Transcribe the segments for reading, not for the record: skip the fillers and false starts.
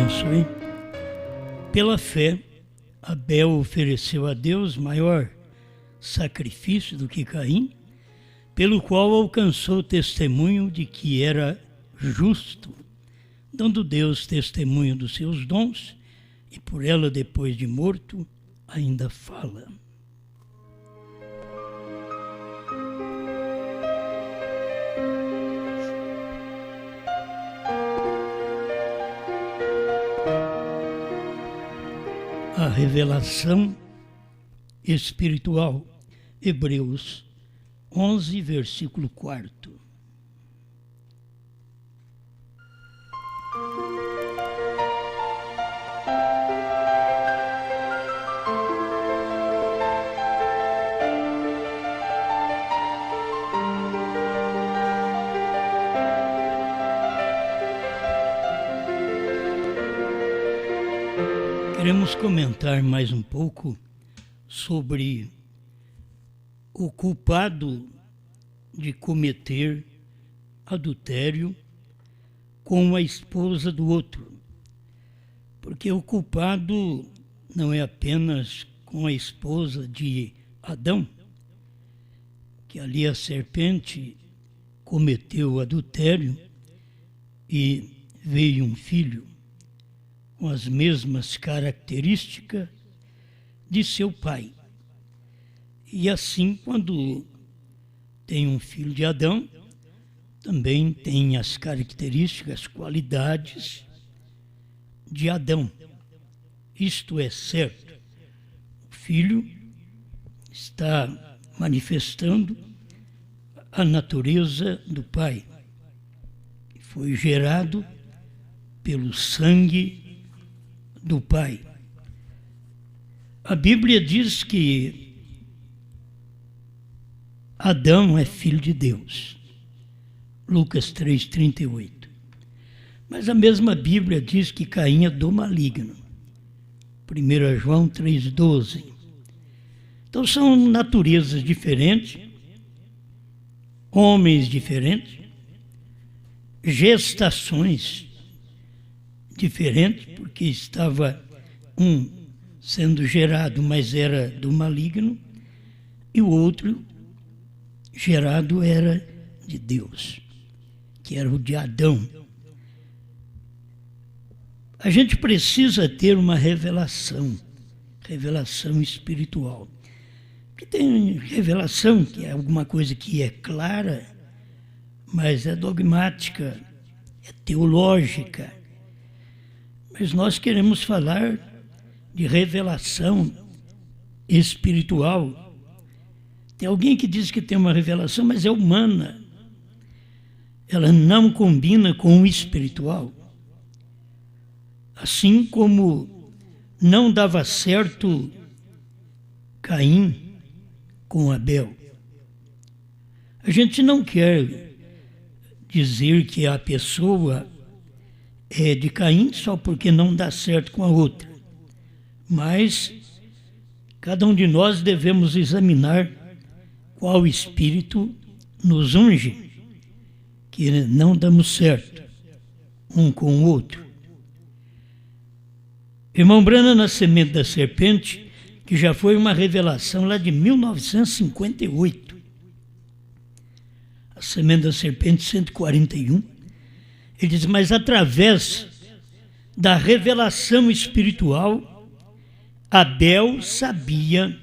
abençoe. Pela fé, Abel ofereceu a Deus maior sacrifício do que Caim, pelo qual alcançou o testemunho de que era justo, dando Deus testemunho dos seus dons, e por ela, depois de morto, ainda fala. A revelação espiritual, Hebreus 11, versículo 4. Queremos comentar mais um pouco sobre o culpado de cometer adultério com a esposa do outro. Porque o culpado não é apenas com a esposa de Adão, que ali a serpente cometeu adultério e veio um filho com as mesmas características de seu pai. E assim, quando tem um filho de Adão, também tem as características, as qualidades de Adão. Isto é certo. O filho está manifestando a natureza do pai, que foi gerado pelo sangue do pai. A Bíblia diz que Adão é filho de Deus. Lucas 3:38. Mas a mesma Bíblia diz que Caim é do maligno. 1 João 3:12. Então são naturezas diferentes, homens diferentes, gestações diferentes, porque estava um sendo gerado, mas era do maligno, e o outro gerado era de Deus, que era o de Adão. A gente precisa ter uma revelação espiritual. Porque tem revelação que é alguma coisa que é clara, mas é dogmática, é teológica. Mas nós queremos falar de revelação espiritual. Tem alguém que diz que tem uma revelação, mas é humana. Ela não combina com o espiritual. Assim como não dava certo Caim com Abel. A gente não quer dizer que a pessoa é de Caim só porque não dá certo com a outra. Mas cada um de nós devemos examinar qual espírito nos unge, que não damos certo um com o outro. Irmão Branham, na semente da serpente, que já foi uma revelação lá de 1958. A semente da serpente 141. Ele diz, mas através da revelação espiritual, Abel sabia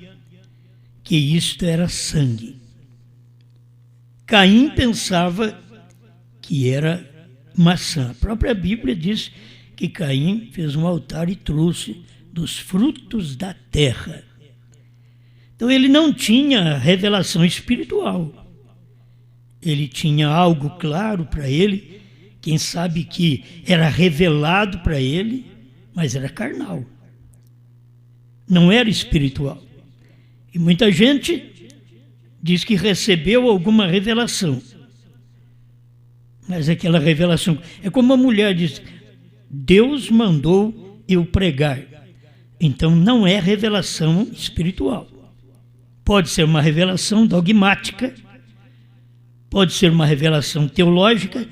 que isto era sangue. Caim pensava que era maçã. A própria Bíblia diz que Caim fez um altar e trouxe dos frutos da terra. Então ele não tinha revelação espiritual. Ele tinha algo claro para ele, quem sabe que era revelado para ele, mas era carnal. Não era espiritual. E muita gente diz que recebeu alguma revelação. Mas aquela revelação... É como a mulher diz, Deus mandou eu pregar. Então não é revelação espiritual. Pode ser uma revelação dogmática, pode ser uma revelação teológica,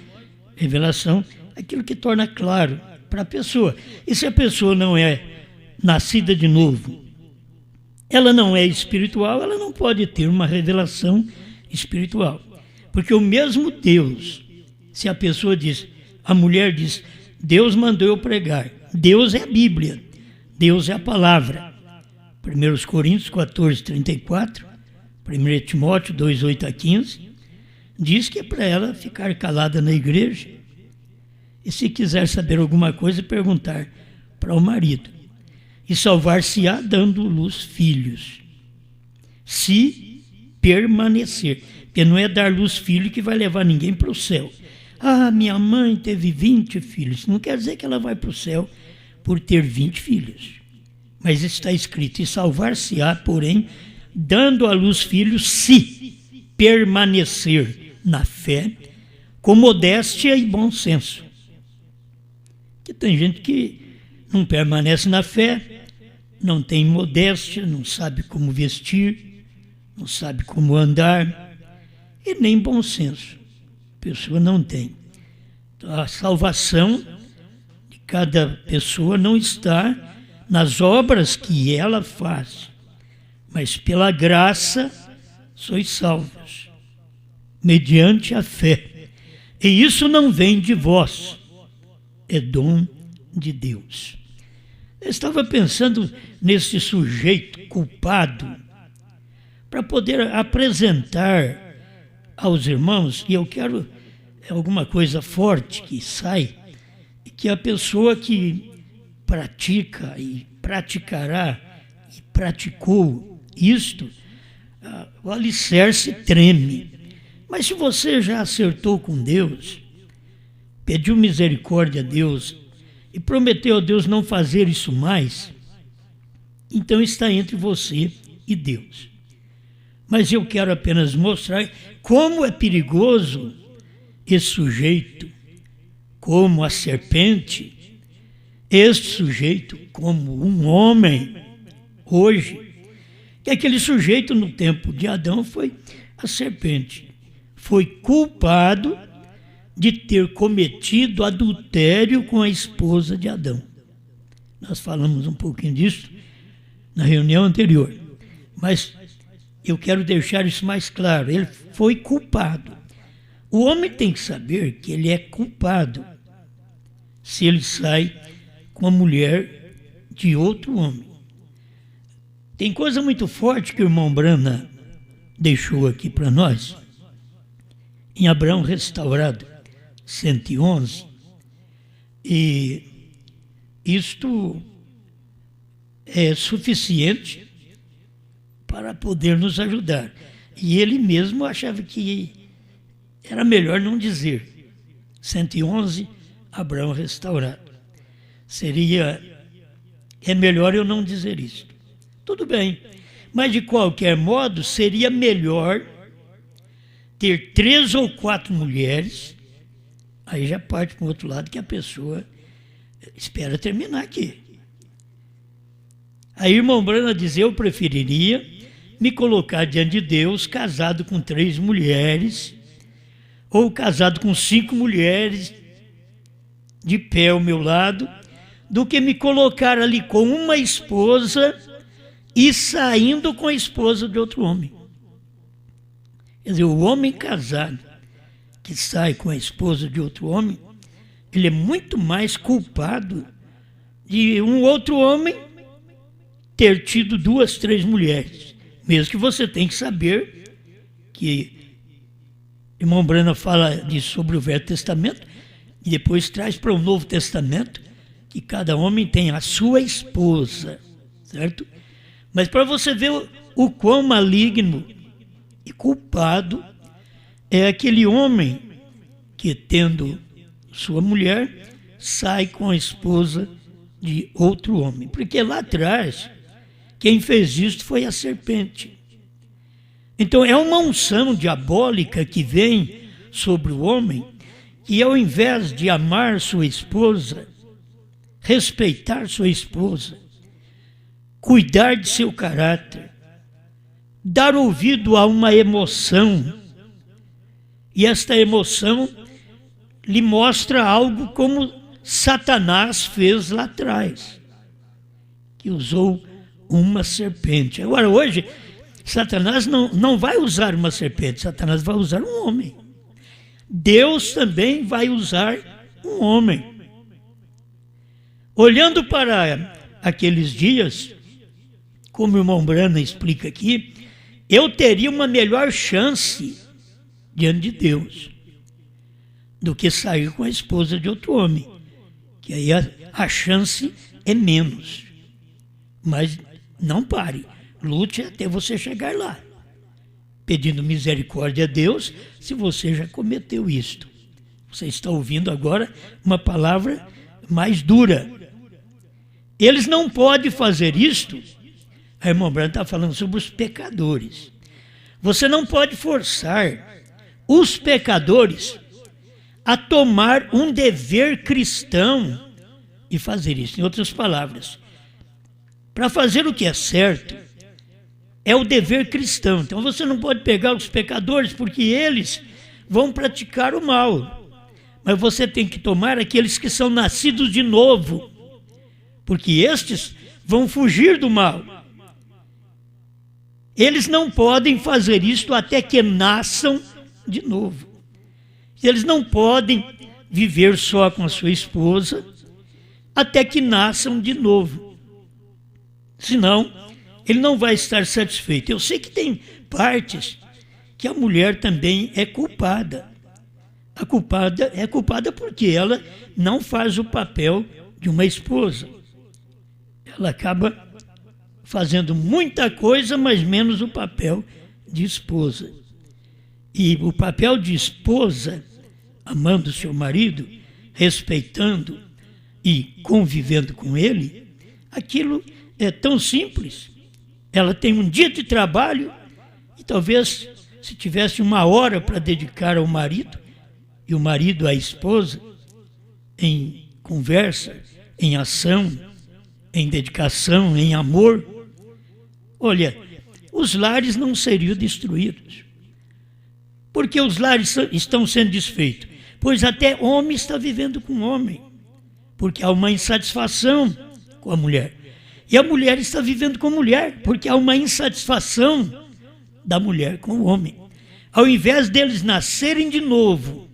revelação, aquilo que torna claro para a pessoa. E se a pessoa não é nascida de novo, ela não é espiritual, ela não pode ter uma revelação espiritual. Porque o mesmo Deus, se a pessoa diz, a mulher diz, Deus mandou eu pregar, Deus é a Bíblia, Deus é a palavra. 1 Coríntios 14, 34, 1 Timóteo 2, 8 a 15, diz que é para ela ficar calada na igreja e se quiser saber alguma coisa, perguntar para o marido. E salvar-se-á dando luz filhos, se permanecer. Porque não é dar luz filho que vai levar ninguém para o céu. Ah, minha mãe teve 20 filhos. Não quer dizer que ela vai para o céu por ter 20 filhos. Mas está escrito, e salvar-se-á, porém, dando à luz filhos, se permanecer na fé, com modéstia e bom senso. Porque tem gente que não permanece na fé, não tem modéstia, não sabe como vestir, não sabe como andar, e nem bom senso. A pessoa não tem. Então, a salvação de cada pessoa não está nas obras que ela faz, mas pela graça sois salvos, mediante a fé. E isso não vem de vós, é dom de Deus. Eu estava pensando nesse sujeito culpado para poder apresentar aos irmãos, e eu quero alguma coisa forte que sai, e que a pessoa que pratica e praticará e praticou isto, o alicerce treme. Mas se você já acertou com Deus, pediu misericórdia a Deus e prometeu a Deus não fazer isso mais, então está entre você e Deus. Mas eu quero apenas mostrar como é perigoso esse sujeito, como a serpente, este sujeito como um homem hoje, que aquele sujeito no tempo de Adão foi a serpente, foi culpado de ter cometido adultério com a esposa de Adão. Nós falamos um pouquinho disso na reunião anterior, mas eu quero deixar isso mais claro. Ele foi culpado. O homem tem que saber que ele é culpado se ele sai com a mulher de outro homem. Tem coisa muito forte que o irmão Brana deixou aqui para nós, em Abraão Restaurado 111, e isto é suficiente para poder nos ajudar. E ele mesmo achava que era melhor não dizer. 111, Abraão Restaurado. É melhor eu não dizer isso. Tudo bem, mas de qualquer modo seria melhor ter 3 ou 4 mulheres, aí já parte para o outro lado que a pessoa espera terminar aqui. Aí o irmão Brana diz, eu preferiria me colocar diante de Deus casado com 3 mulheres, ou casado com 5 mulheres de pé ao meu lado, do que me colocar ali com uma esposa e saindo com a esposa de outro homem. Quer dizer, o homem casado que sai com a esposa de outro homem, ele é muito mais culpado de um outro homem ter tido 2, 3 mulheres. Mesmo que você tem que saber que irmão Brana fala disso sobre o Velho Testamento e depois traz para o Novo Testamento que cada homem tem a sua esposa, certo? Mas para você ver o quão maligno e culpado é aquele homem que, tendo sua mulher, sai com a esposa de outro homem. Porque lá atrás, quem fez isso foi a serpente. Então é uma unção diabólica que vem sobre o homem, que ao invés de amar sua esposa, respeitar sua esposa, cuidar de seu caráter, dar ouvido a uma emoção, e esta emoção lhe mostra algo como Satanás fez lá atrás, que usou uma serpente. Agora, hoje, Satanás não vai usar uma serpente, Satanás vai usar um homem. Deus também vai usar um homem. Olhando para aqueles dias, como o irmão Brana explica aqui, eu teria uma melhor chance diante de Deus do que sair com a esposa de outro homem, que aí a chance é menos. Mas não pare, lute até você chegar lá, pedindo misericórdia a Deus se você já cometeu isto. Você está ouvindo agora uma palavra mais dura. Eles não podem fazer isto. A irmã Brana está falando sobre os pecadores. Você não pode forçar os pecadores a tomar um dever cristão e fazer isso. Em outras palavras, para fazer o que é certo, é o dever cristão. Então você não pode pegar os pecadores porque eles vão praticar o mal. Mas você tem que tomar aqueles que são nascidos de novo, porque estes vão fugir do mal. Eles não podem fazer isto até que nasçam de novo. Eles não podem viver só com a sua esposa até que nasçam de novo. Senão, ele não vai estar satisfeito. Eu sei que tem partes que a mulher também é culpada. A culpada é culpada porque ela não faz o papel de uma esposa. Ela acaba fazendo muita coisa, mas menos o papel de esposa. E o papel de esposa, amando seu marido, respeitando e convivendo com ele, aquilo é tão simples. Ela tem um dia de trabalho e talvez se tivesse uma hora para dedicar ao marido e o marido à esposa, em conversa, em ação, em dedicação, em amor, olha, os lares não seriam destruídos. Porque os lares estão sendo desfeitos? Pois até homem está vivendo com homem, porque há uma insatisfação com a mulher. E a mulher está vivendo com a mulher, porque há uma insatisfação da mulher com o homem. Ao invés deles nascerem de novo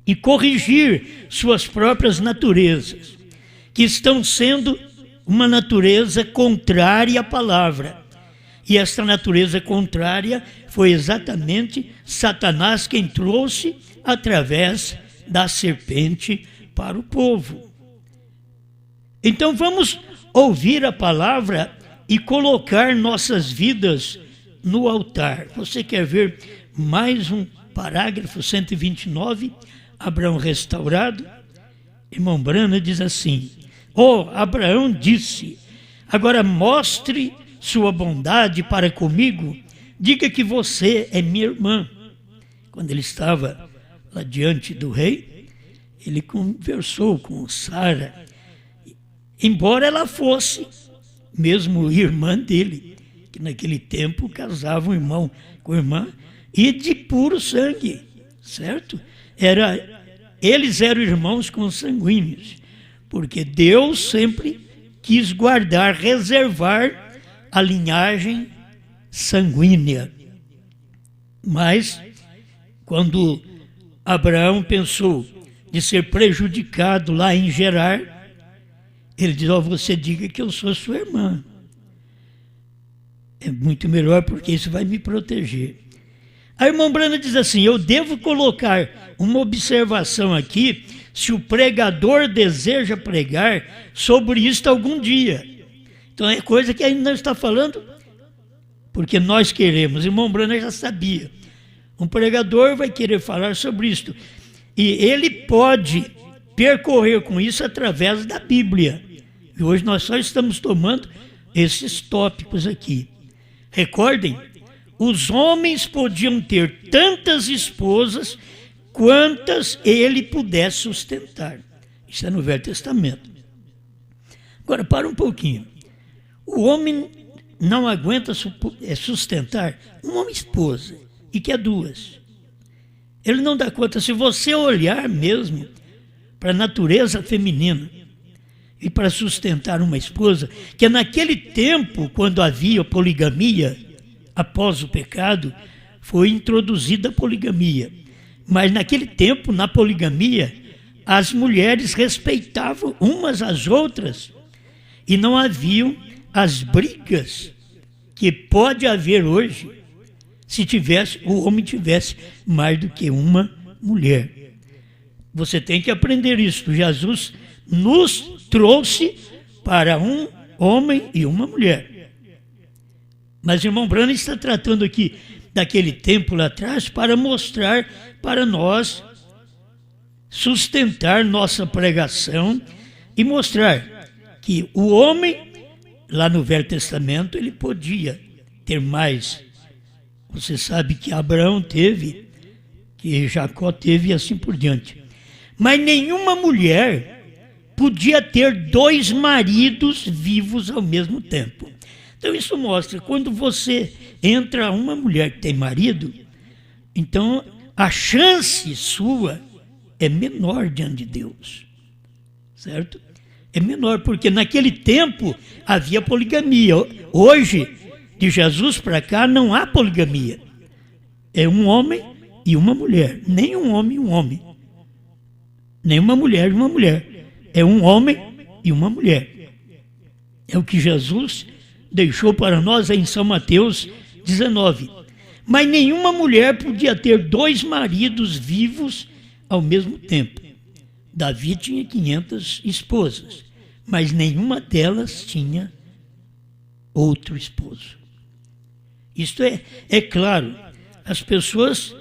e corrigir suas próprias naturezas, que estão sendo uma natureza contrária à palavra. E esta natureza contrária foi exatamente Satanás quem trouxe através da serpente para o povo. Então vamos ouvir a palavra e colocar nossas vidas no altar. Você quer ver mais um parágrafo 129, Abraão restaurado? Irmão Brana diz assim: Abraão disse, agora mostre sua bondade para comigo, diga que você é minha irmã. Quando ele estava lá diante do rei, ele conversou com Sara, embora ela fosse mesmo irmã dele, que naquele tempo casava um irmão com irmã, e de puro sangue, certo? Eles eram irmãos consanguíneos, porque Deus sempre quis guardar, reservar a linhagem sanguínea. Mas, quando Abraão pensou de ser prejudicado lá em Gerar, ele diz: você diga que eu sou sua irmã. É muito melhor porque isso vai me proteger. A irmã Brana diz assim: eu devo colocar uma observação aqui, se o pregador deseja pregar sobre isto algum dia. Então é coisa que ainda não está falando, porque nós queremos. O irmão Brana já sabia. Um pregador vai querer falar sobre isto. E ele pode percorrer com isso através da Bíblia. E hoje nós só estamos tomando esses tópicos aqui. Recordem, os homens podiam ter tantas esposas quantas ele pudesse sustentar. Isso é no Velho Testamento. Agora, para um pouquinho. O homem não aguenta sustentar uma esposa, e quer duas. Ele não dá conta. Se você olhar mesmo para a natureza feminina e para sustentar uma esposa, que naquele tempo, quando havia poligamia, após o pecado, foi introduzida a poligamia. Mas naquele tempo, na poligamia, as mulheres respeitavam umas às outras e não haviam as brigas que pode haver hoje se o homem tivesse mais do que uma mulher. Você tem que aprender isso. Jesus nos trouxe para um homem e uma mulher. Mas o irmão Branham está tratando aqui daquele tempo lá atrás para mostrar para nós, sustentar nossa pregação e mostrar que o homem, lá no Velho Testamento, ele podia ter mais. Você sabe que Abraão teve, que Jacó teve e assim por diante. Mas nenhuma mulher podia ter 2 maridos vivos ao mesmo tempo. Então isso mostra, quando você entra uma mulher que tem marido, então a chance sua é menor diante de Deus, certo? É menor, porque naquele tempo havia poligamia. Hoje, de Jesus para cá, não há poligamia. É um homem e uma mulher. Nem um homem e um homem. Nem uma mulher e uma mulher. É um homem e uma mulher. É o que Jesus deixou para nós em São Mateus 19. Mas nenhuma mulher podia ter 2 maridos vivos ao mesmo tempo. Davi tinha 500 esposas, mas nenhuma delas tinha outro esposo. Isto é claro, as pessoas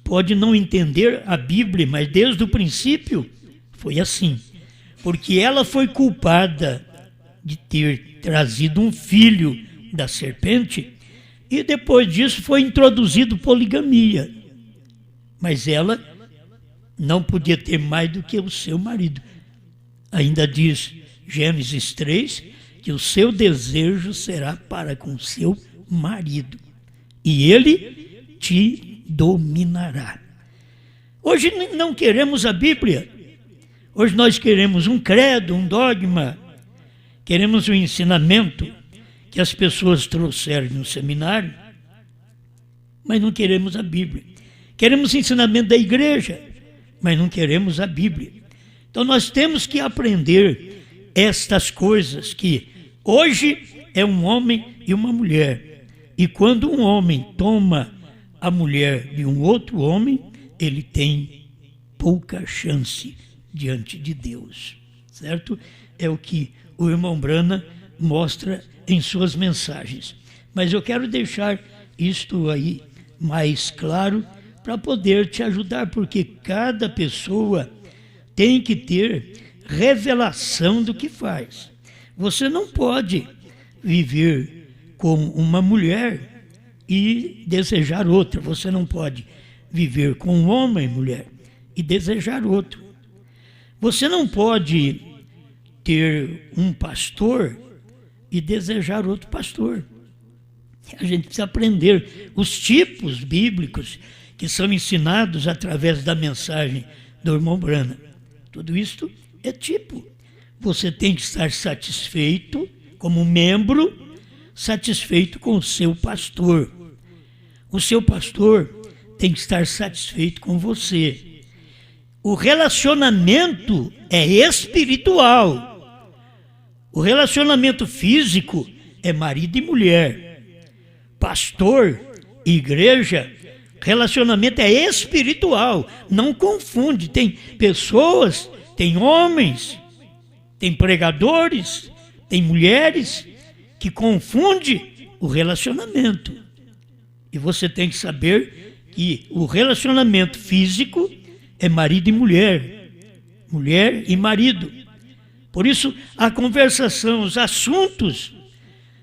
podem não entender a Bíblia, mas desde o princípio foi assim. Porque ela foi culpada de ter trazido um filho da serpente e depois disso foi introduzido poligamia. Mas ela não podia ter mais do que o seu marido. Ainda diz Gênesis 3 que o seu desejo será para com seu marido e ele te dominará. Hoje não queremos a Bíblia. Hoje nós queremos um credo, um dogma. Queremos um ensinamento que as pessoas trouxeram no seminário, mas não queremos a Bíblia. Queremos ensinamento da igreja, mas não queremos a Bíblia. Então nós temos que aprender estas coisas, que hoje é um homem e uma mulher. E quando um homem toma a mulher de um outro homem, ele tem pouca chance diante de Deus, certo? É o que o irmão Branham mostra em suas mensagens. Mas eu quero deixar isto aí mais claro para poder te ajudar, porque cada pessoa tem que ter revelação do que faz. Você não pode viver com uma mulher e desejar outra. Você não pode viver com um homem e mulher e desejar outro. Você não pode ter um pastor e desejar outro pastor. A gente precisa aprender os tipos bíblicos que são ensinados através da mensagem do irmão Branham. Tudo isto é tipo. Você tem que estar satisfeito como membro, satisfeito com o seu pastor. O seu pastor tem que estar satisfeito com você. O relacionamento é espiritual. O relacionamento físico é marido e mulher. Pastor, igreja, relacionamento é espiritual. Não confunde. Tem pessoas, tem homens, tem pregadores, tem mulheres que confundem o relacionamento. E você tem que saber que o relacionamento físico é marido e mulher, mulher e marido. Por isso, a conversação, os assuntos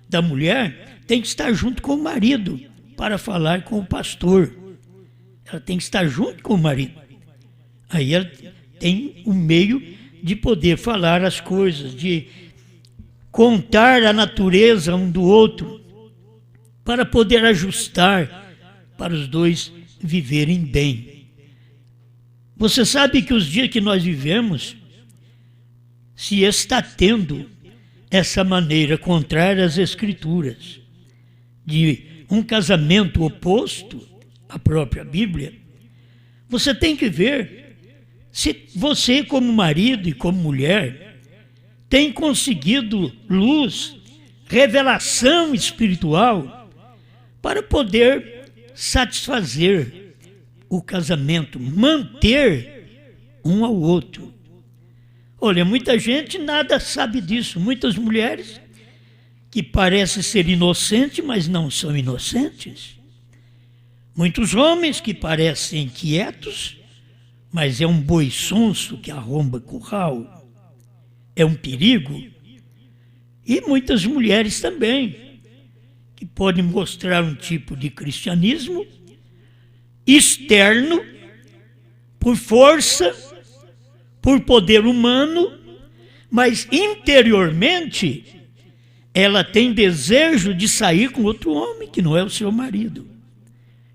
da mulher tem que estar junto com o marido para falar com o pastor. Ela tem que estar junto com o marido. Aí ela tem um meio de poder falar as coisas, de contar a natureza um do outro, para poder ajustar, para os dois viverem bem. Você sabe que os dias que nós vivemos, se está tendo essa maneira contrária às Escrituras, de um casamento oposto à própria Bíblia, você tem que ver se você, como marido e como mulher, tem conseguido luz, revelação espiritual para poder satisfazer o casamento, manter um ao outro. Olha, muita gente nada sabe disso, muitas mulheres que parecem ser inocentes, mas não são inocentes. Muitos homens que parecem quietos, mas é um boi sonso que arromba curral, é um perigo. E muitas mulheres também, que podem mostrar um tipo de cristianismo externo, por força, por poder humano, mas interiormente ela tem desejo de sair com outro homem que não é o seu marido.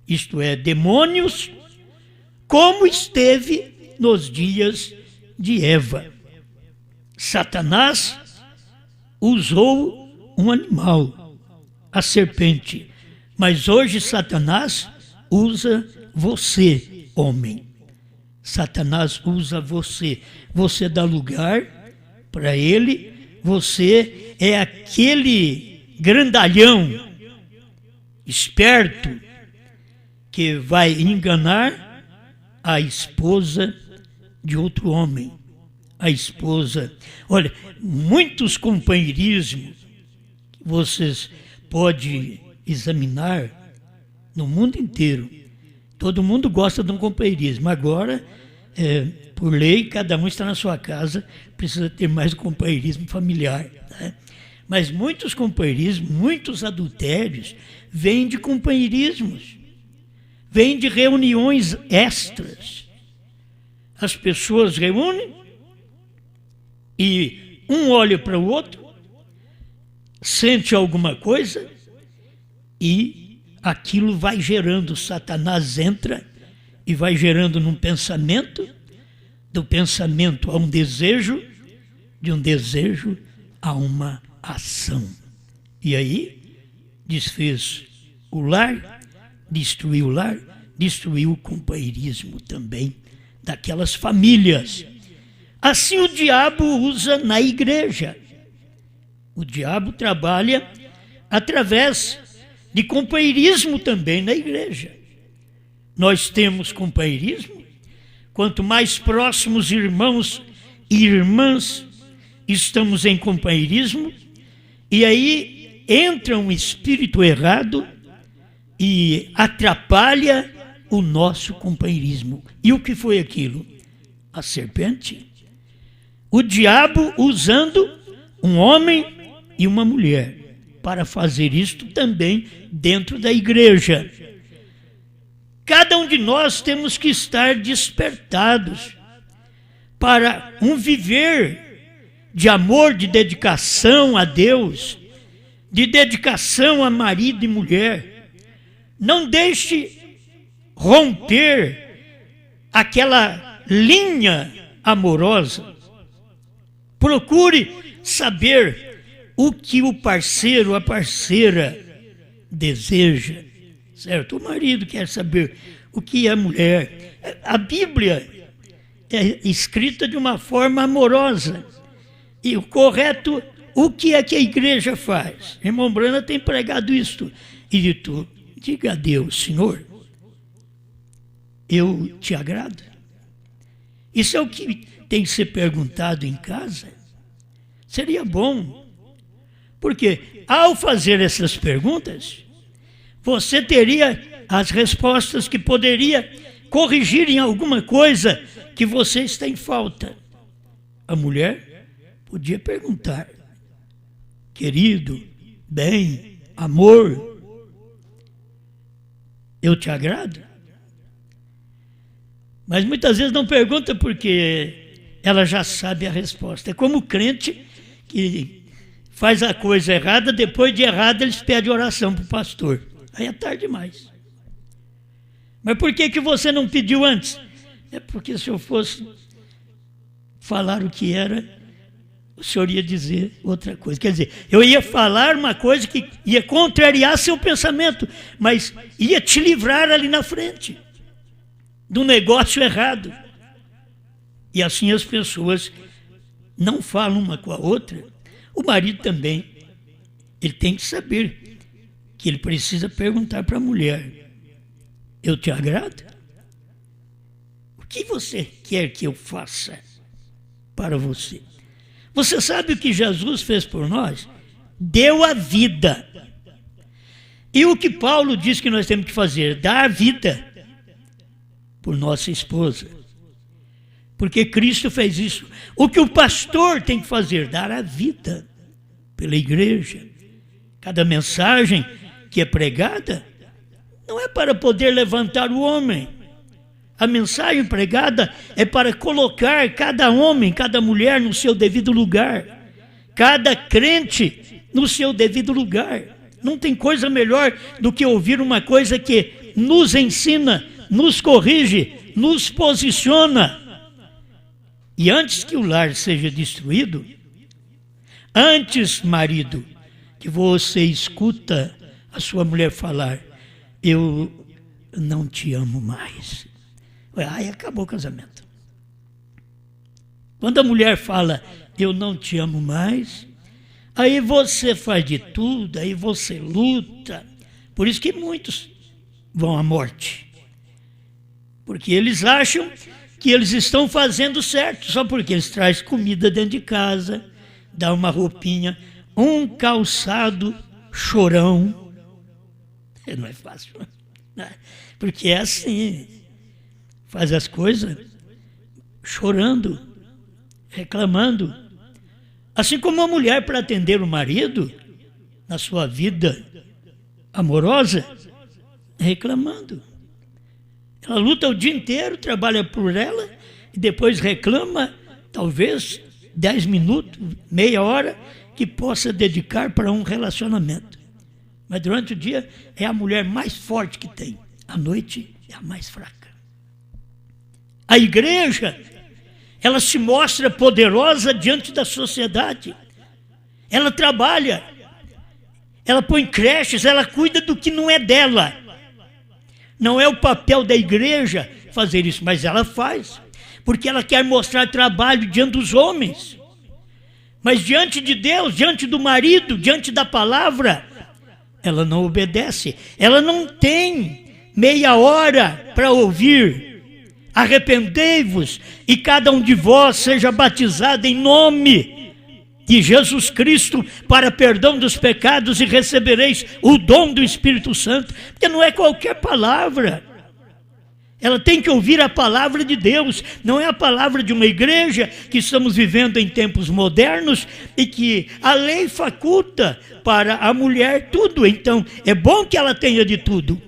Isto é, demônios, como esteve nos dias de Eva. Satanás usou um animal, a serpente, mas hoje Satanás usa você, homem. Satanás usa você. Você dá lugar para ele, você é aquele grandalhão, esperto, que vai enganar a esposa de outro homem. A esposa. Olha, muitos companheirismos que vocês podem examinar no mundo inteiro. Todo mundo gosta de um companheirismo. Agora, por lei, cada um está na sua casa, precisa ter mais companheirismo familiar. Né? Mas muitos companheirismos, muitos adultérios, vêm de companheirismos, vêm de reuniões extras. As pessoas reúnem e um olha para o outro, sente alguma coisa e aquilo vai gerando, Satanás entra e vai gerando num pensamento, do pensamento a um desejo, de um desejo a uma ação. E aí desfez o lar, destruiu o companheirismo também daquelas famílias. Assim o diabo usa na igreja. O diabo trabalha através de companheirismo também na igreja. Nós temos companheirismo, quanto mais próximos irmãos e irmãs estamos em companheirismo, e aí entra um espírito errado e atrapalha o nosso companheirismo. E o que foi aquilo? A serpente. O diabo usando um homem e uma mulher para fazer isto também dentro da igreja. Cada um de nós temos que estar despertados para um viver de amor, de dedicação a Deus, de dedicação a marido e mulher. Não deixe romper aquela linha amorosa. Procure saber o que o parceiro, a parceira deseja, certo? O marido quer saber o que a mulher. A Bíblia é escrita de uma forma amorosa. E o correto, o que é que a igreja faz? Irmão Brana tem pregado isto. E dito, diga a Deus, Senhor, eu te agrado? Isso é o que tem que ser perguntado em casa. Seria bom, porque ao fazer essas perguntas, você teria as respostas que poderia corrigir em alguma coisa que você está em falta. A mulher podia perguntar, querido, bem, amor, eu te agrado? Mas muitas vezes não pergunta porque ela já sabe a resposta. É como o crente que faz a coisa errada, depois de errada eles pedem oração para o pastor. Aí é tarde demais. Mas por que você não pediu antes? É porque se eu fosse falar o que era, o senhor ia dizer outra coisa. Quer dizer, eu ia falar uma coisa que ia contrariar seu pensamento, mas ia te livrar ali na frente do negócio errado. E assim as pessoas não falam uma com a outra. O marido também, ele tem que saber que ele precisa perguntar para a mulher: eu te agrado? O que você quer que eu faça para você? Você sabe o que Jesus fez por nós? Deu a vida. E o que Paulo diz que nós temos que fazer? Dar a vida por nossa esposa. Porque Cristo fez isso. O que o pastor tem que fazer? Dar a vida pela igreja. Cada mensagem que é pregada não é para poder levantar o homem. A mensagem pregada é para colocar cada homem, cada mulher no seu devido lugar. Cada crente no seu devido lugar. Não tem coisa melhor do que ouvir uma coisa que nos ensina, nos corrige, nos posiciona. E antes que o lar seja destruído, antes, marido, que você escuta a sua mulher falar: eu não te amo mais. Aí acabou o casamento. Quando a mulher fala: eu não te amo mais, aí você faz de tudo, aí você luta. Por isso que muitos vão à morte. Porque eles acham que eles estão fazendo certo, só porque eles trazem comida dentro de casa, dá uma roupinha, um calçado chorão. Não é fácil, não. Porque é assim, faz as coisas chorando, reclamando. Assim como a mulher, para atender o marido na sua vida amorosa, reclamando. Ela luta o dia inteiro, trabalha por ela e depois reclama, talvez 10 minutos, meia hora, que possa dedicar para um relacionamento. Mas durante o dia é a mulher mais forte que tem. À noite é a mais fraca. A igreja, ela se mostra poderosa diante da sociedade. Ela trabalha, ela põe creches, ela cuida do que não é dela. Não é o papel da igreja fazer isso, mas ela faz, porque ela quer mostrar trabalho diante dos homens. Mas diante de Deus, diante do marido, diante da palavra, ela não obedece. Ela não tem meia hora para ouvir: arrependei-vos e cada um de vós seja batizado em nome de Jesus Cristo para perdão dos pecados e recebereis o dom do Espírito Santo. Porque não é qualquer palavra. Ela tem que ouvir a palavra de Deus, não é a palavra de uma igreja que estamos vivendo em tempos modernos e que a lei faculta para a mulher tudo. Então, é bom que ela tenha de tudo.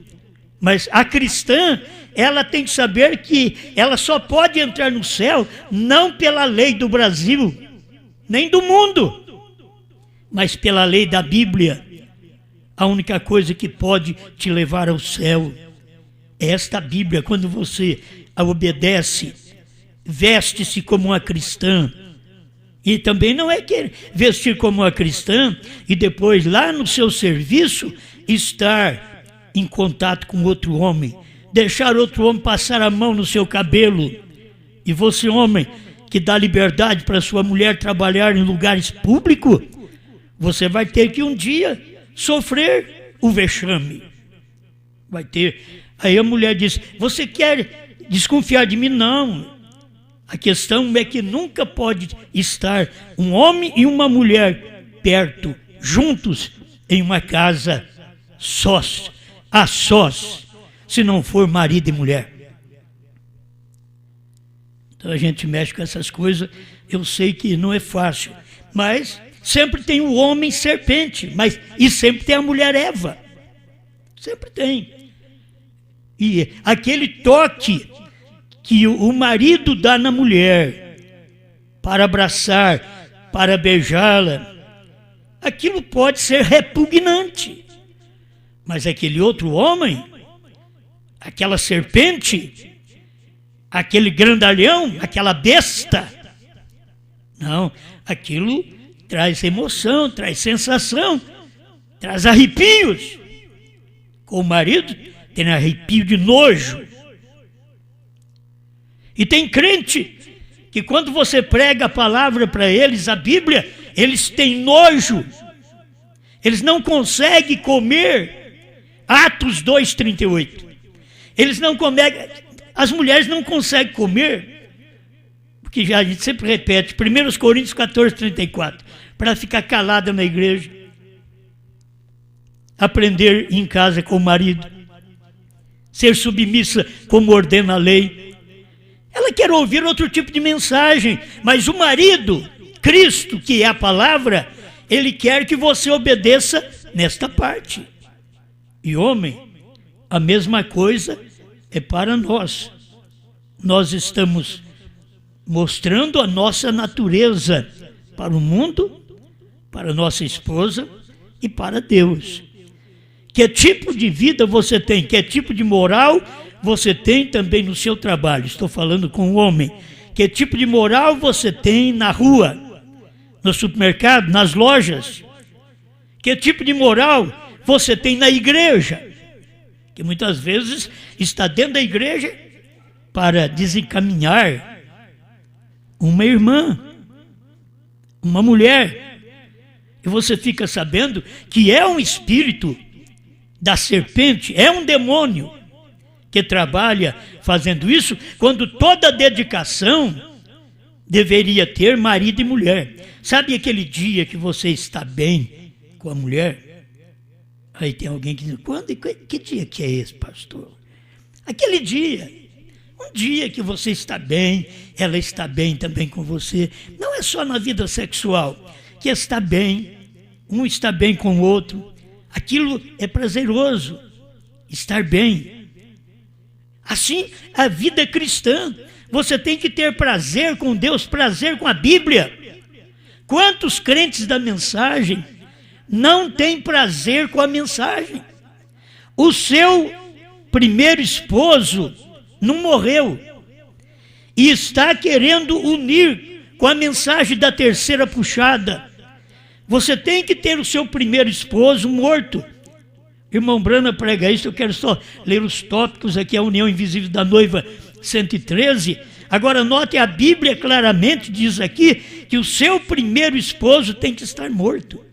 Mas a cristã, ela tem que saber que ela só pode entrar no céu não pela lei do Brasil, nem do mundo, mas pela lei da Bíblia. A única coisa que pode te levar ao céu é esta Bíblia. Quando você a obedece, veste-se como uma cristã. E também não é que vestir como uma cristã e depois lá no seu serviço estar em contato com outro homem, deixar outro homem passar a mão no seu cabelo. E você, homem, que dá liberdade para sua mulher trabalhar em lugares públicos, você vai ter que um dia sofrer o vexame. Vai ter. Aí a mulher diz: você quer desconfiar de mim? Não. A questão é que nunca pode estar um homem e uma mulher perto, juntos, em uma casa sós, a sós, se não for marido e mulher. Então a gente mexe com essas coisas, eu sei que não é fácil, mas sempre tem o homem serpente, e sempre tem a mulher Eva, sempre tem. E aquele toque que o marido dá na mulher, para abraçar, para beijá-la, aquilo pode ser repugnante, mas aquele outro homem, aquela serpente, aquele grandalhão, aquela besta. Não, aquilo traz emoção, traz sensação, traz arrepios. Com o marido tem arrepio de nojo. E tem crente que quando você prega a palavra para eles, a Bíblia, eles têm nojo. Eles não conseguem comer. Atos 2:38. Eles não conseguem, as mulheres não conseguem comer, porque já a gente sempre repete, 1 Coríntios 14:34, para ficar calada na igreja, aprender em casa com o marido, ser submissa como ordena a lei. Ela quer ouvir outro tipo de mensagem, mas o marido, Cristo, que é a palavra, ele quer que você obedeça nesta parte. E homem, a mesma coisa é para nós. Nós estamos mostrando a nossa natureza para o mundo, para nossa esposa e para Deus. Que tipo de vida você tem? Que tipo de moral você tem também no seu trabalho? Estou falando com o homem. Que tipo de moral você tem na rua, no supermercado, nas lojas? Que tipo de moral você tem na igreja? Que muitas vezes está dentro da igreja para desencaminhar uma irmã, uma mulher. E você fica sabendo que é um espírito da serpente, é um demônio que trabalha fazendo isso, quando toda a dedicação deveria ter marido e mulher. Sabe aquele dia que você está bem com a mulher? Aí tem alguém que diz, que dia que é esse, pastor? Aquele dia, um dia que você está bem, ela está bem também com você. Não é só na vida sexual, que está bem, um está bem com o outro. Aquilo é prazeroso, estar bem. Assim, a vida cristã, você tem que ter prazer com Deus, prazer com a Bíblia. Quantos crentes da mensagem não têm prazer com a mensagem? O seu primeiro esposo não morreu e está querendo unir com a mensagem da terceira puxada. Você tem que ter o seu primeiro esposo morto. Irmão Brana prega isso, eu quero só ler os tópicos aqui, a união invisível da noiva 113. Agora note, a Bíblia claramente diz aqui que o seu primeiro esposo tem que estar morto.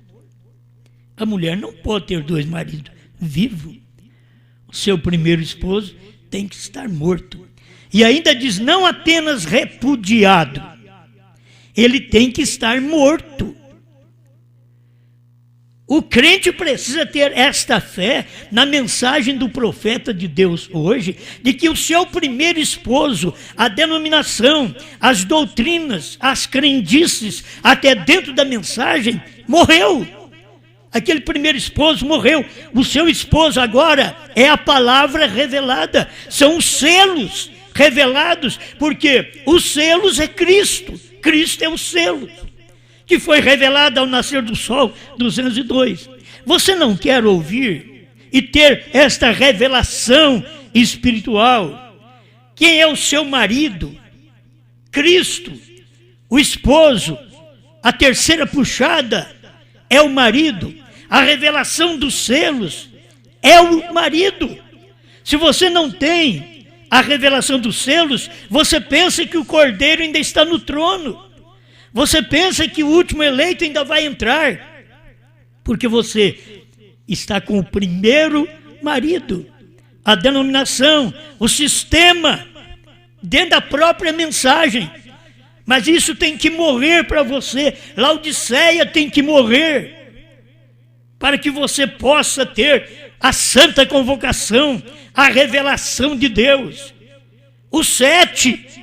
A mulher não pode ter dois maridos vivos. O seu primeiro esposo tem que estar morto. E ainda diz, não apenas repudiado, ele tem que estar morto. O crente precisa ter esta fé na mensagem do profeta de Deus hoje, de que o seu primeiro esposo, a denominação, as doutrinas, as crendices, até dentro da mensagem, morreu. Aquele primeiro esposo morreu. O seu esposo agora é a palavra revelada. São os selos revelados, porque os selos é Cristo. Cristo é o selo que foi revelado ao nascer do sol, 202. Você não quer ouvir e ter esta revelação espiritual? Quem é o seu marido? Cristo. O esposo, a terceira puxada, é o marido. A revelação dos selos é o marido. Se você não tem a revelação dos selos, você pensa que o cordeiro ainda está no trono. Você pensa que o último eleito ainda vai entrar, porque você está com o primeiro marido. A denominação, o sistema, dentro da própria mensagem. Mas isso tem que morrer para você. Laodiceia tem que morrer, para que você possa ter a santa convocação, a revelação de Deus. O 7...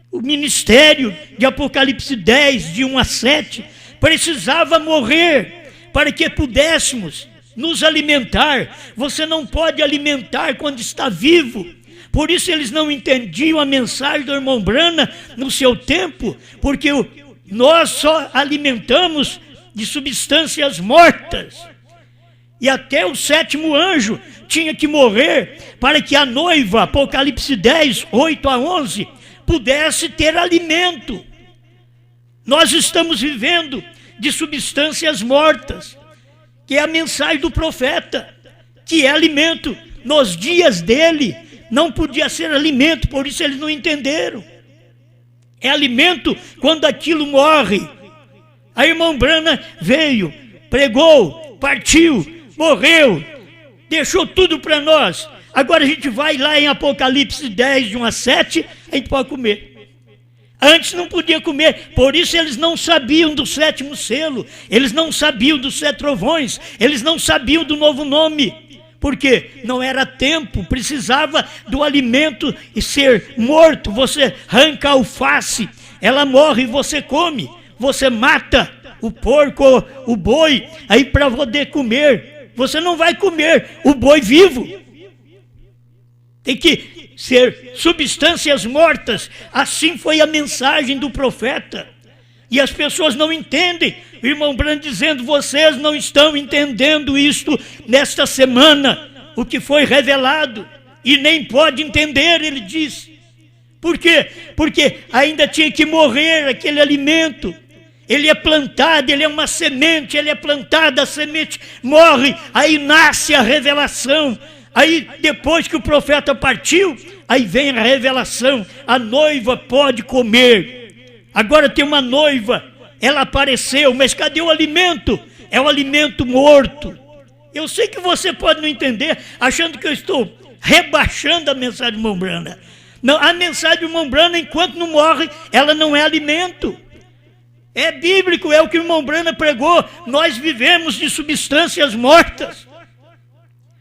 O ministério de Apocalipse 10, de 1 a 7, precisava morrer para que pudéssemos nos alimentar. Você não pode alimentar quando está vivo. Por isso eles não entendiam a mensagem do irmão Brana no seu tempo, porque nós só alimentamos de substâncias mortas. E até o 7º anjo tinha que morrer para que a noiva, Apocalipse 10, 8 a 11, pudesse ter alimento. Nós estamos vivendo de substâncias mortas, que é a mensagem do profeta, que é alimento. Nos dias dele não podia ser alimento, por isso eles não entenderam. É alimento quando aquilo morre. A irmã Branham veio, pregou, partiu, morreu, deixou tudo para nós. Agora a gente vai lá em Apocalipse 10, de 1 a 7, a gente pode comer. Antes não podia comer, por isso eles não sabiam do 7º selo, eles não sabiam dos 7 trovões, eles não sabiam do novo nome, porque não era tempo, precisava do alimento e ser morto. Você arranca a alface, ela morre e você come, você mata o porco, o boi, aí para poder comer, você não vai comer o boi vivo, tem que ser substâncias mortas. Assim foi a mensagem do profeta. E as pessoas não entendem. O irmão Branham dizendo, vocês não estão entendendo isto nesta semana, o que foi revelado, e nem pode entender, ele diz. Por quê? Porque ainda tinha que morrer aquele alimento. Ele é plantado, ele é uma semente, ele é plantado, a semente morre, aí nasce a revelação. Aí depois que o profeta partiu, aí vem a revelação, a noiva pode comer. Agora tem uma noiva, ela apareceu, mas cadê o alimento? É o alimento morto. Eu sei que você pode não entender, achando que eu estou rebaixando a mensagem de irmão Branham. Não, a mensagem de irmão Branham, enquanto não morre, ela não é alimento. É bíblico, é o que o irmão Branham pregou. Nós vivemos de substâncias mortas.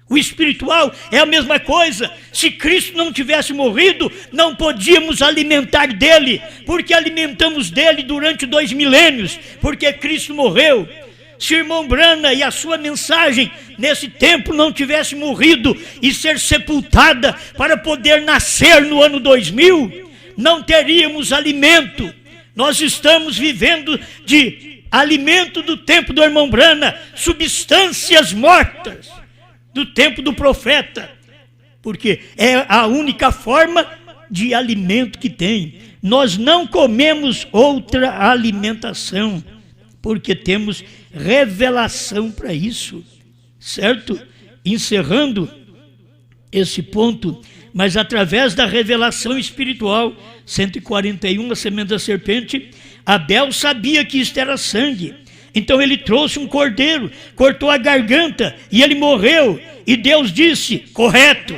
O espiritual é a mesma coisa. Se Cristo não tivesse morrido, não podíamos alimentar dele, porque alimentamos dele durante 2 milênios, porque Cristo morreu. Se o irmão Branham e a sua mensagem nesse tempo não tivesse morrido e ser sepultada para poder nascer no ano 2000, não teríamos alimento. Nós estamos vivendo de alimento do tempo do irmão Branham, substâncias mortas do tempo do profeta, porque é a única forma de alimento que tem. Nós não comemos outra alimentação, porque temos revelação para isso, certo? Encerrando esse ponto, mas através da revelação espiritual, 141, a semente da serpente, Abel sabia que isto era sangue. Então ele trouxe um cordeiro, cortou a garganta e ele morreu. E Deus disse, correto,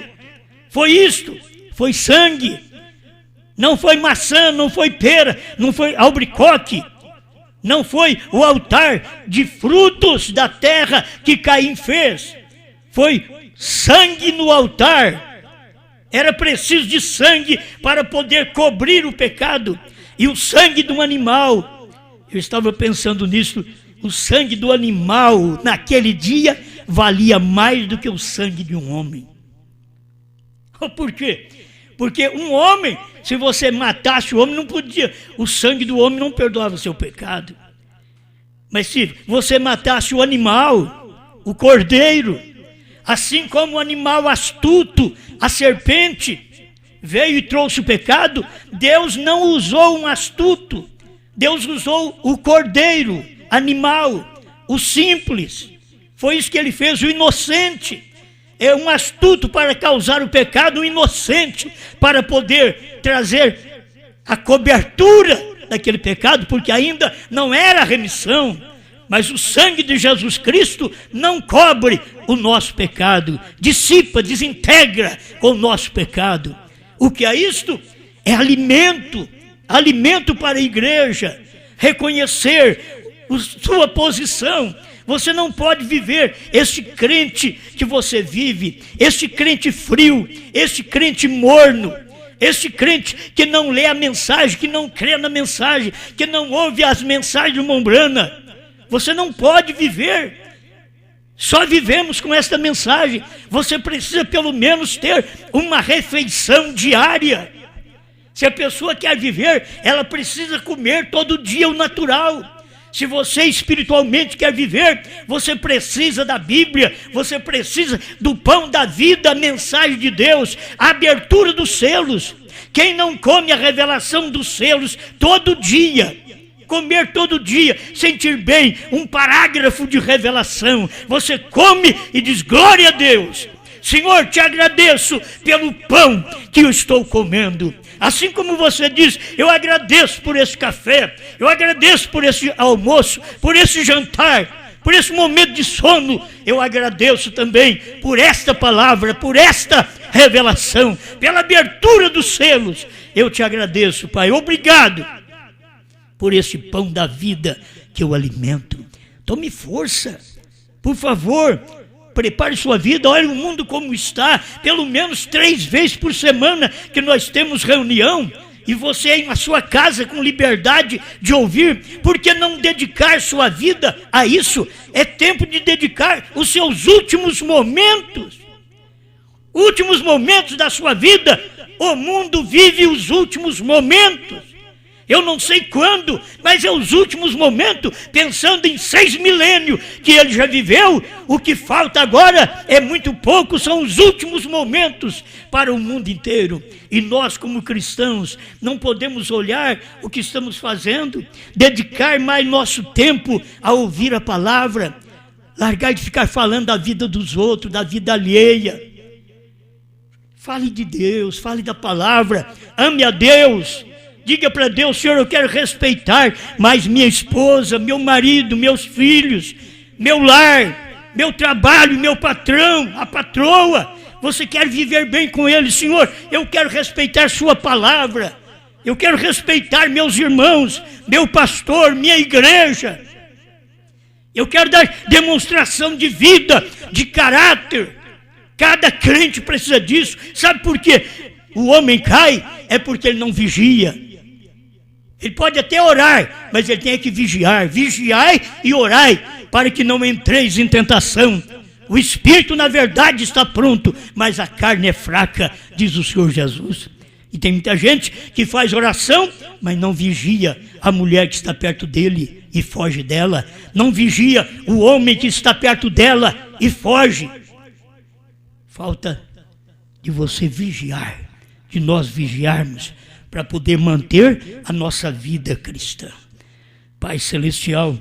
foi isto, foi sangue. Não foi maçã, não foi pera, não foi albricoque. Não foi o altar de frutos da terra que Caim fez. Foi sangue no altar. Era preciso de sangue para poder cobrir o pecado. E o sangue de um animal, eu estava pensando nisso, o sangue do animal naquele dia valia mais do que o sangue de um homem. Por quê? Porque um homem, se você matasse o homem, não podia, o sangue do homem não perdoava o seu pecado. Mas se você matasse o animal, o cordeiro, assim como o animal astuto, a serpente, veio e trouxe o pecado, Deus não usou um astuto, Deus usou o cordeiro, animal, o simples. Foi isso que ele fez, o inocente. É um astuto para causar o pecado, um inocente para poder trazer a cobertura daquele pecado, porque ainda não era a remissão. Mas o sangue de Jesus Cristo não cobre o nosso pecado, dissipa, desintegra com o nosso pecado. O que é isto? É alimento, alimento para a igreja, reconhecer sua posição. Você não pode viver este crente que você vive, este crente frio, este crente morno, este crente que não lê a mensagem, que não crê na mensagem, que não ouve as mensagens do irmão Branham. Você não pode viver. Só vivemos com esta mensagem. Você precisa pelo menos ter uma refeição diária. Se a pessoa quer viver, ela precisa comer todo dia o natural. Se você espiritualmente quer viver, você precisa da Bíblia, você precisa do pão da vida, a mensagem de Deus, a abertura dos selos. Quem não come a revelação dos selos todo dia, comer todo dia, sentir bem um parágrafo de revelação, você come e diz: glória a Deus. Senhor, te agradeço pelo pão que eu estou comendo. Assim como você diz: eu agradeço por esse café, eu agradeço por esse almoço, por esse jantar, por esse momento de sono, eu agradeço também por esta palavra, por esta revelação, pela abertura dos selos. Eu te agradeço, Pai, obrigado por esse pão da vida que eu alimento. Tome força, por favor. Prepare sua vida, olhe o mundo como está, pelo menos 3 vezes por semana que nós temos reunião, e você aí na sua casa com liberdade de ouvir. Por que não dedicar sua vida a isso? É tempo de dedicar os seus últimos momentos da sua vida. O mundo vive os últimos momentos. Eu não sei quando, mas é os últimos momentos, pensando em 6 milênios que ele já viveu. O que falta agora é muito pouco, são os últimos momentos para o mundo inteiro. E nós, como cristãos, não podemos olhar o que estamos fazendo, dedicar mais nosso tempo a ouvir a palavra, largar de ficar falando da vida dos outros, da vida alheia. Fale de Deus, fale da palavra, ame a Deus. Diga para Deus: Senhor, eu quero respeitar mais minha esposa, meu marido, meus filhos, meu lar, meu trabalho, meu patrão, a patroa. Você quer viver bem com eles? Senhor, eu quero respeitar sua palavra. Eu quero respeitar meus irmãos, meu pastor, minha igreja. Eu quero dar demonstração de vida, de caráter. Cada crente precisa disso. Sabe por quê? O homem cai é porque ele não vigia. Ele pode até orar, mas ele tem que vigiar. Vigiai e orai, para que não entreis em tentação. O espírito, na verdade, está pronto, mas a carne é fraca, diz o Senhor Jesus. E tem muita gente que faz oração, mas não vigia a mulher que está perto dele e foge dela. Não vigia o homem que está perto dela e foge. Falta de você vigiar, de nós vigiarmos, para poder manter a nossa vida cristã. Pai Celestial,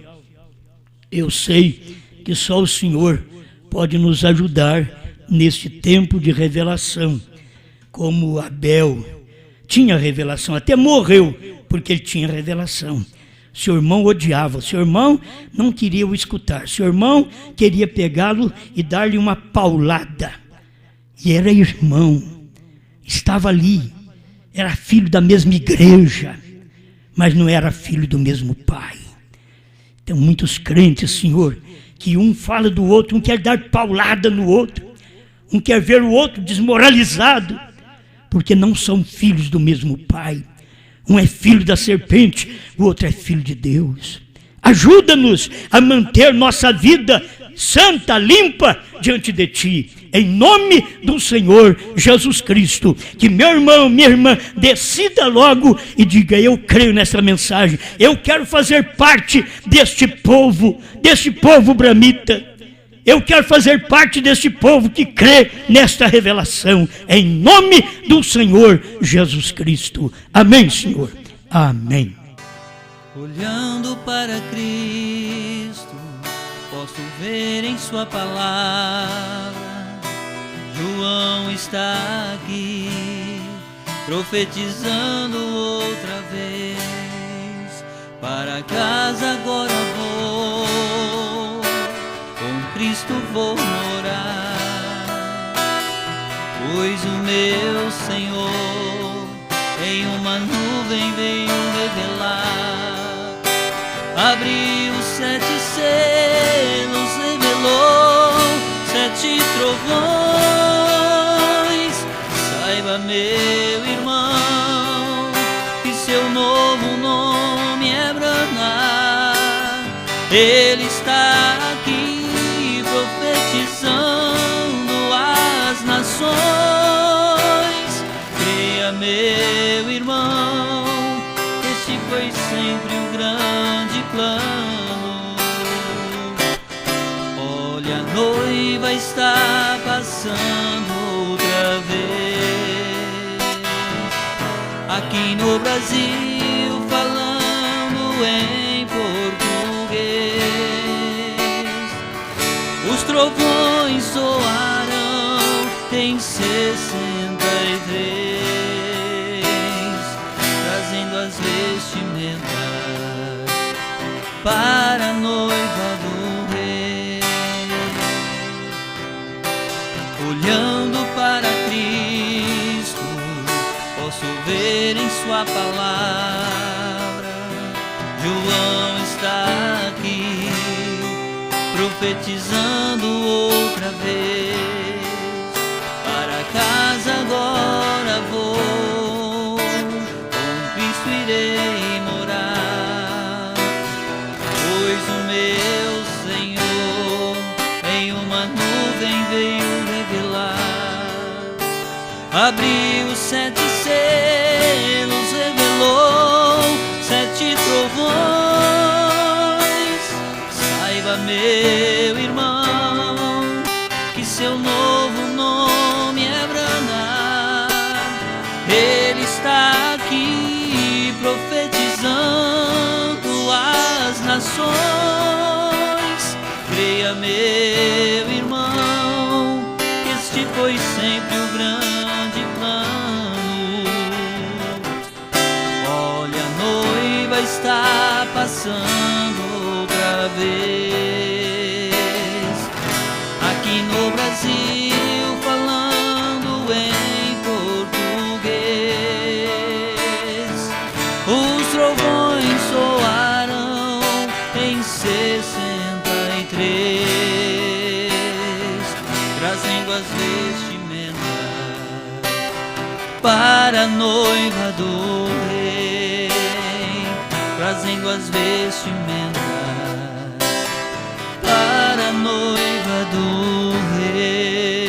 eu sei que só o Senhor pode nos ajudar neste tempo de revelação. Como Abel tinha revelação, até morreu porque ele tinha revelação. Seu irmão odiava, seu irmão não queria o escutar, seu irmão queria pegá-lo e dar-lhe uma paulada. E era irmão, estava ali, era filho da mesma igreja, mas não era filho do mesmo pai. Tem muitos crentes, Senhor, que um fala do outro, um quer dar paulada no outro, um quer ver o outro desmoralizado, porque não são filhos do mesmo pai. Um é filho da serpente, o outro é filho de Deus. Ajuda-nos a manter nossa vida santa, limpa diante de Ti, em nome do Senhor Jesus Cristo. Que meu irmão, minha irmã, decida logo e diga: eu creio nessa mensagem, eu quero fazer parte deste povo bramita, eu quero fazer parte deste povo que crê nesta revelação, em nome do Senhor Jesus Cristo. Amém, Senhor. Amém. Olhando para Cristo, posso ver em sua palavra. João está aqui, profetizando outra vez. Para casa agora vou, com Cristo vou morar. Pois o meu Senhor em uma nuvem veio revelar. Abriu 7 selos, revelou 7 trovões. Saiba, meu irmão, que seu novo nome é Braná. Ele está aqui profetizando às nações. Creia, meu irmão, este foi sempre o grande plano. passando outra vez. Aqui no Brasil, falando em português, os trovões soarão em 63, trazendo as vestimentas para a noiva do rei. Olhando para Cristo, posso ver em sua palavra. João está aqui, profetizando outra vez. Para casa agora vou, com Cristo irei morar, pois o meu Senhor em uma nuvem veio revelar. Abriu os 7 selos, revelou 7 trovões. Saiba, meu irmão, que seu novo nome é Brana. Ele está aqui profetizando às nações. Creia, meu irmão, que este foi sempre o grande plano. Olha, a noiva está passando outra vez. Aqui no Brasil, falando em português, os trovões soarão em 63, trazendo as vestimentas para a noiva do rei, trazendo as vestimentas para a noiva do rei.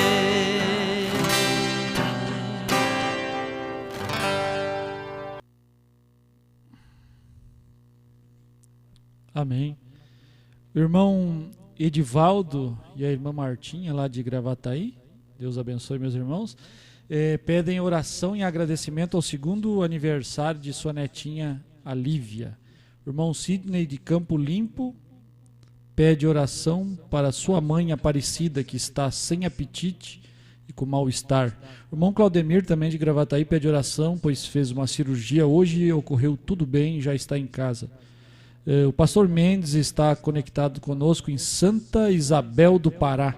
Amém. O irmão Edivaldo e a irmã Martinha, lá de Gravataí, Deus abençoe, meus irmãos, pedem oração em agradecimento ao 2º aniversário de sua netinha, a Lívia. O irmão Sidney, de Campo Limpo, pede oração para sua mãe Aparecida, que está sem apetite e com mal-estar. O irmão Claudemir, também de Gravataí, pede oração, pois fez uma cirurgia hoje e ocorreu tudo bem e já está em casa. O pastor Mendes está conectado conosco em Santa Isabel do Pará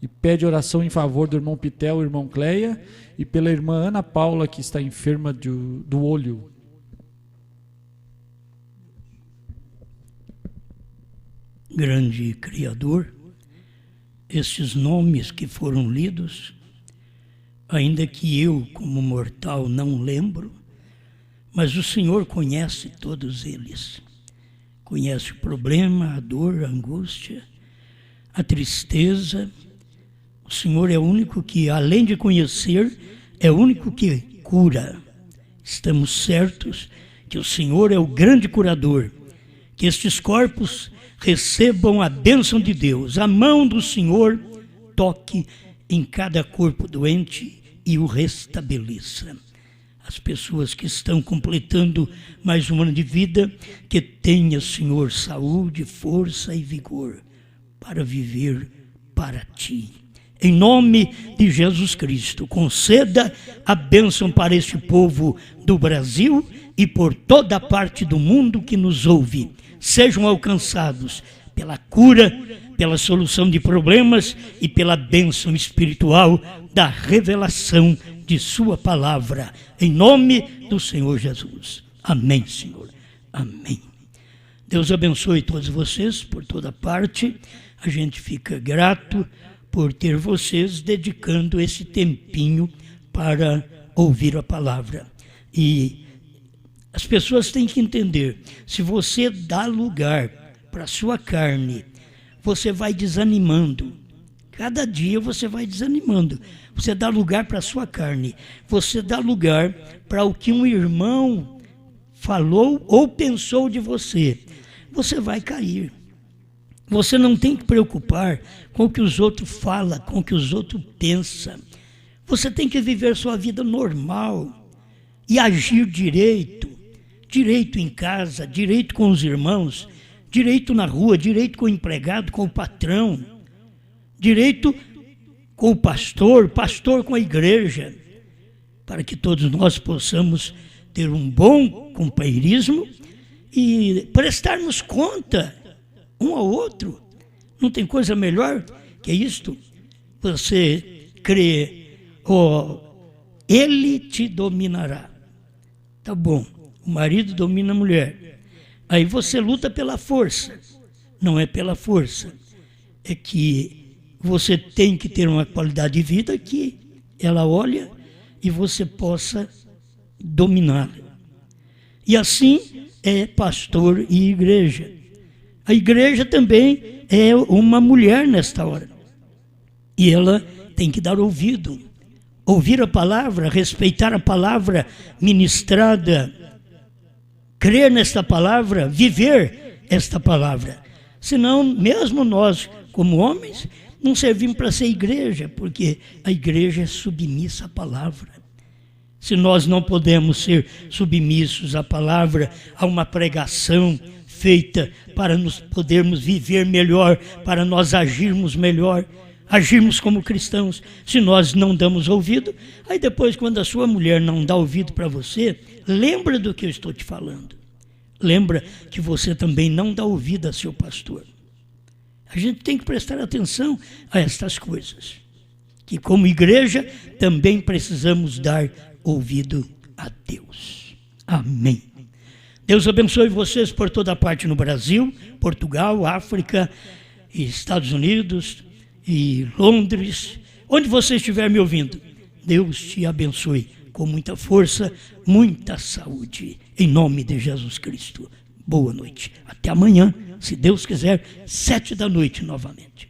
e pede oração em favor do irmão Pitel e irmão Cleia e pela irmã Ana Paula, que está enferma do olho. Grande Criador, estes nomes que foram lidos, ainda que eu, como mortal, não lembro, mas o Senhor conhece todos eles. Conhece o problema, a dor, a angústia, a tristeza. O Senhor é o único que, além de conhecer, é o único que cura. Estamos certos que o Senhor é o grande curador, que estes corpos recebam a bênção de Deus, a mão do Senhor toque em cada corpo doente e o restabeleça. As pessoas que estão completando mais um ano de vida, que tenha, Senhor, saúde, força e vigor para viver para Ti. Em nome de Jesus Cristo, conceda a bênção para este povo do Brasil e por toda parte do mundo que nos ouve. Sejam alcançados pela cura, pela solução de problemas e pela bênção espiritual da revelação de sua palavra, em nome do Senhor Jesus. Amém, Senhor. Amém. Deus abençoe todos vocês por toda parte. A gente fica grato por ter vocês dedicando esse tempinho para ouvir a palavra. E as pessoas têm que entender, se você dá lugar para a sua carne, você vai desanimando. Cada dia você vai desanimando. Você dá lugar para a sua carne. Você dá lugar para o que um irmão falou ou pensou de você. Você vai cair. Você não tem que preocupar com o que os outros falam, com o que os outros pensam. Você tem que viver sua vida normal e agir direito. Direito em casa, direito com os irmãos, direito na rua, direito com o empregado, com o patrão, direito com o pastor, pastor com a igreja, para que todos nós possamos ter um bom companheirismo e prestarmos conta um ao outro. Não tem coisa melhor que isto. Você crê, ele te dominará. Tá bom, o marido domina a mulher. Aí você luta pela força. Não é pela força. É que você tem que ter uma qualidade de vida que ela olha e você possa dominá-la. E assim é pastor e igreja. A igreja também é uma mulher nesta hora. E ela tem que dar ouvido. Ouvir a palavra, respeitar a palavra ministrada, crer nesta palavra, viver esta palavra. Senão, mesmo nós, como homens, não servimos para ser igreja, porque a igreja é submissa à palavra. Se nós não podemos ser submissos à palavra, a uma pregação feita para nos podermos viver melhor, para nós agirmos melhor, agirmos como cristãos, se nós não damos ouvido, aí depois quando a sua mulher não dá ouvido para você, lembra do que eu estou te falando. Lembra que você também não dá ouvido a seu pastor. A gente tem que prestar atenção a estas coisas, que como igreja também precisamos dar ouvido a Deus. Amém. Deus abençoe vocês por toda parte no Brasil, Portugal, África, Estados Unidos e Londres, onde você estiver me ouvindo. Deus te abençoe com muita força, muita saúde, em nome de Jesus Cristo. Boa noite. Até amanhã, se Deus quiser, 7 da noite novamente.